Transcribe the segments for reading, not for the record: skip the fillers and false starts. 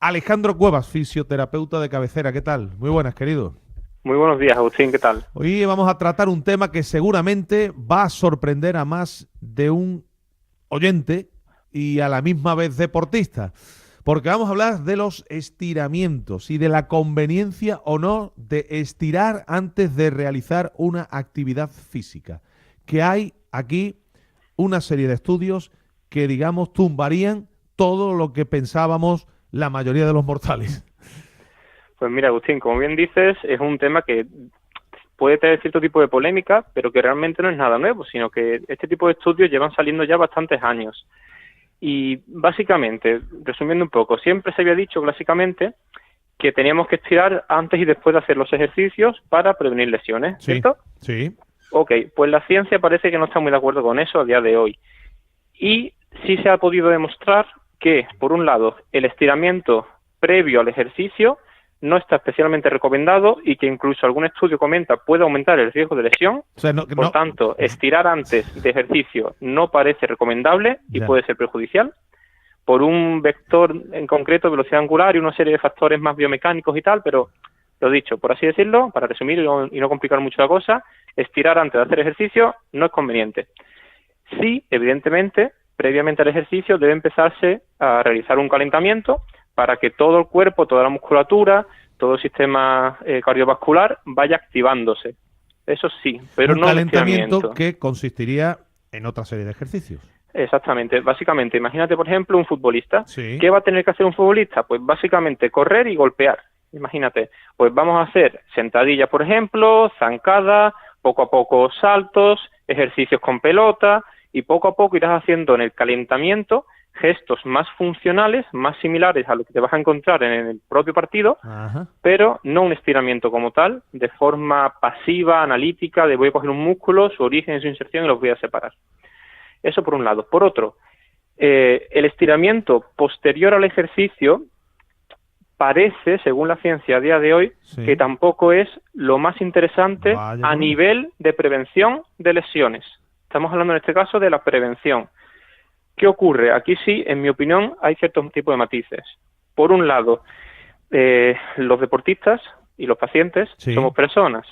Alejandro Cuevas, fisioterapeuta de cabecera. ¿Qué tal? Muy buenas, querido. Muy buenos días, Agustín, ¿qué tal? Hoy vamos a tratar un tema que seguramente va a sorprender a más de un oyente y a la misma vez deportista, porque vamos a hablar de los estiramientos y de la conveniencia o no de estirar antes de realizar una actividad física. Que hay aquí una serie de estudios que, digamos, tumbarían todo lo que pensábamos la mayoría de los mortales. Pues mira, Agustín, como bien dices, es un tema que puede tener cierto tipo de polémica, pero que realmente no es nada nuevo, sino que este tipo de estudios llevan saliendo ya bastantes años. Y básicamente, resumiendo un poco, siempre se había dicho clásicamente que teníamos que estirar antes y después de hacer los ejercicios para prevenir lesiones, ¿cierto? Sí. Ok, pues la ciencia parece que no está muy de acuerdo con eso a día de hoy. Y sí se ha podido demostrar que, por un lado, el estiramiento previo al ejercicio no está especialmente recomendado y que incluso algún estudio comenta puede aumentar el riesgo de lesión. O sea, Por tanto, estirar antes de ejercicio no parece recomendable y puede ser perjudicial por un vector en concreto, velocidad angular y una serie de factores más biomecánicos y tal, pero lo dicho, por así decirlo, para resumir y no complicar mucho la cosa, estirar antes de hacer ejercicio no es conveniente. Sí, evidentemente, previamente al ejercicio debe empezarse a realizar un calentamiento para que todo el cuerpo, toda la musculatura, todo el sistema cardiovascular vaya activándose. Eso sí, pero no un calentamiento que consistiría en otra serie de ejercicios. Exactamente. Básicamente, imagínate, por ejemplo, un futbolista. Sí. ¿Qué va a tener que hacer un futbolista? Pues básicamente correr y golpear. Imagínate, pues vamos a hacer sentadillas, por ejemplo, zancadas, poco a poco saltos, ejercicios con pelota, y poco a poco irás haciendo en el calentamiento gestos más funcionales, más similares a lo que te vas a encontrar en el propio partido, pero no un estiramiento como tal, de forma pasiva, analítica, de voy a coger un músculo, su origen y su inserción y los voy a separar. Eso por un lado. Por otro, el estiramiento posterior al ejercicio parece, según la ciencia a día de hoy, que tampoco es lo más interesante a nivel de prevención de lesiones. Estamos hablando en este caso de la prevención. ¿Qué ocurre? Aquí sí, en mi opinión, hay ciertos tipos de matices. Por un lado, los deportistas y los pacientes somos personas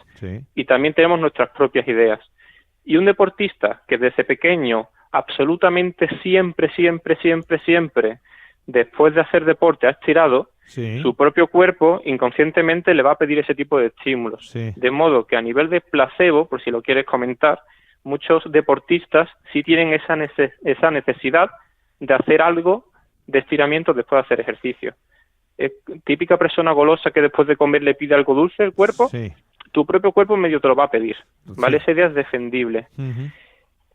y también tenemos nuestras propias ideas. Y un deportista que desde pequeño, absolutamente siempre, después de hacer deporte ha estirado, su propio cuerpo inconscientemente le va a pedir ese tipo de estímulos. De modo que a nivel de placebo, por si lo quieres comentar, muchos deportistas sí tienen esa necesidad de hacer algo de estiramiento después de hacer ejercicio. Típica persona golosa que después de comer le pide algo dulce al cuerpo, tu propio cuerpo medio te lo va a pedir, ¿vale? Esa idea es defendible.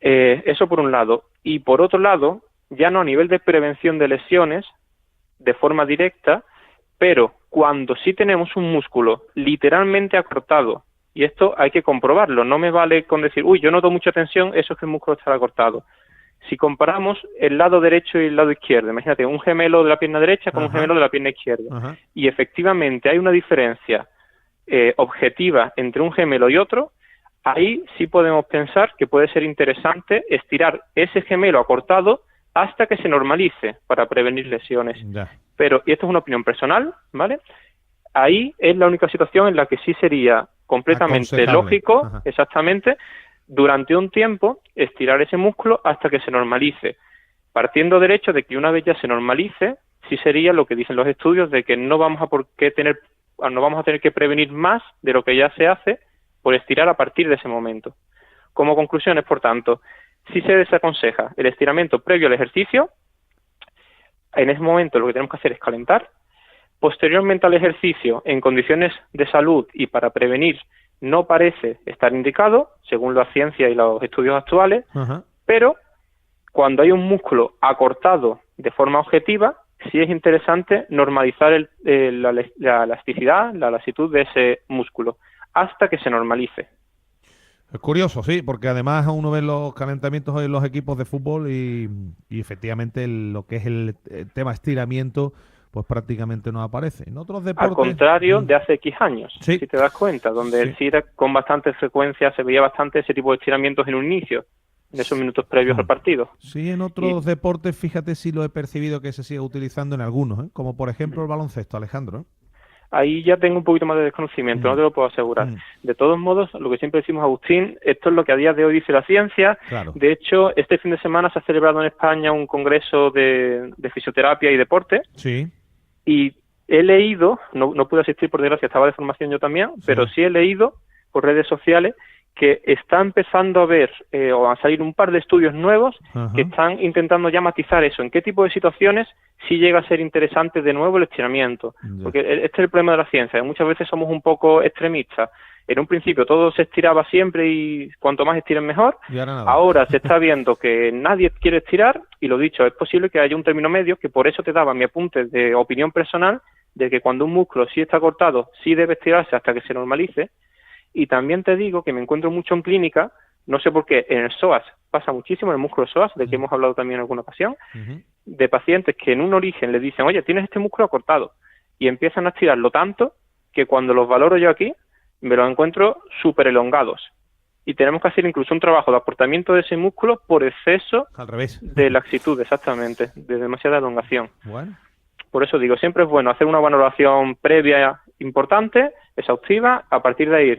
Eso por un lado. Y por otro lado, ya no a nivel de prevención de lesiones, de forma directa, pero cuando sí tenemos un músculo literalmente acortado, y esto hay que comprobarlo, no me vale con decir, uy, yo noto mucha tensión, eso es que el músculo está acortado. Si comparamos el lado derecho y el lado izquierdo, imagínate un gemelo de la pierna derecha con un gemelo de la pierna izquierda, y efectivamente hay una diferencia objetiva entre un gemelo y otro, ahí sí podemos pensar que puede ser interesante estirar ese gemelo acortado hasta que se normalice para prevenir lesiones. Pero, y esto es una opinión personal, ¿vale? Ahí es la única situación en la que sí sería completamente lógico, exactamente, durante un tiempo estirar ese músculo hasta que se normalice, partiendo del hecho de que una vez ya se normalice, sí sería lo que dicen los estudios de que no vamos a tener que prevenir más de lo que ya se hace por estirar a partir de ese momento. Como conclusiones, por tanto, sí se desaconseja el estiramiento previo al ejercicio. En ese momento lo que tenemos que hacer es calentar. Posteriormente al ejercicio, en condiciones de salud y para prevenir, no parece estar indicado, según la ciencia y los estudios actuales, pero cuando hay un músculo acortado de forma objetiva, sí es interesante normalizar la elasticidad, la lasitud de ese músculo, hasta que se normalice. Es curioso, sí, porque además uno ve los calentamientos en los equipos de fútbol y efectivamente lo que es el tema estiramiento pues prácticamente no aparece. En otros deportes... Al contrario de hace X años, si te das cuenta, donde el SIDA con bastante frecuencia se veía bastante ese tipo de estiramientos en un inicio. en esos minutos previos al partido. Sí, en otros deportes, fíjate si lo he percibido que se sigue utilizando en algunos, como por ejemplo el baloncesto, Alejandro. Ahí ya tengo un poquito más de desconocimiento, no te lo puedo asegurar. De todos modos, lo que siempre decimos, Agustín, esto es lo que a día de hoy dice la ciencia. Claro. De hecho, este fin de semana se ha celebrado en España un congreso de fisioterapia y deporte. Sí. Y he leído, no pude asistir por desgracia, estaba de formación yo también, pero sí he leído por redes sociales que está empezando a ver o a salir un par de estudios nuevos que están intentando ya matizar eso, en qué tipo de situaciones sí llega a ser interesante de nuevo el estiramiento. Porque este es el problema de la ciencia, que muchas veces somos un poco extremistas. En un principio todo se estiraba siempre y cuanto más estiren mejor. Ahora se está viendo que nadie quiere estirar y lo dicho, es posible que haya un término medio, que por eso te daba mi apunte de opinión personal de que cuando un músculo sí está cortado, sí debe estirarse hasta que se normalice. Y también te digo que me encuentro mucho en clínica, no sé por qué, en el psoas pasa muchísimo, en el músculo psoas, de que hemos hablado también en alguna ocasión, de pacientes que en un origen le dicen, oye, tienes este músculo acortado, y empiezan a estirarlo tanto que cuando los valoro yo aquí, me los encuentro súper elongados. Y tenemos que hacer incluso un trabajo de acortamiento de ese músculo por exceso al revés de laxitud, exactamente, de demasiada elongación. Bueno. Por eso digo, siempre es bueno hacer una valoración previa importante, exhaustiva, a partir de ahí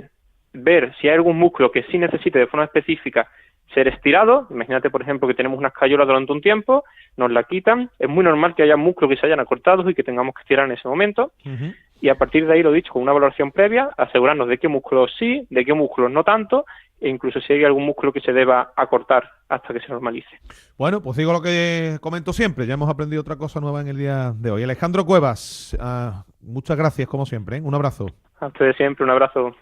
ver si hay algún músculo que sí necesite de forma específica ser estirado. Imagínate, por ejemplo, que tenemos una escayola durante un tiempo, nos la quitan, es muy normal que haya músculos que se hayan acortado y que tengamos que estirar en ese momento, y a partir de ahí, lo dicho, con una valoración previa, asegurarnos de qué músculos sí, de qué músculos no tanto, e incluso si hay algún músculo que se deba acortar hasta que se normalice. Bueno, pues digo lo que comento siempre, ya hemos aprendido otra cosa nueva en el día de hoy. Alejandro Cuevas, muchas gracias como siempre, un abrazo. A ustedes siempre, un abrazo.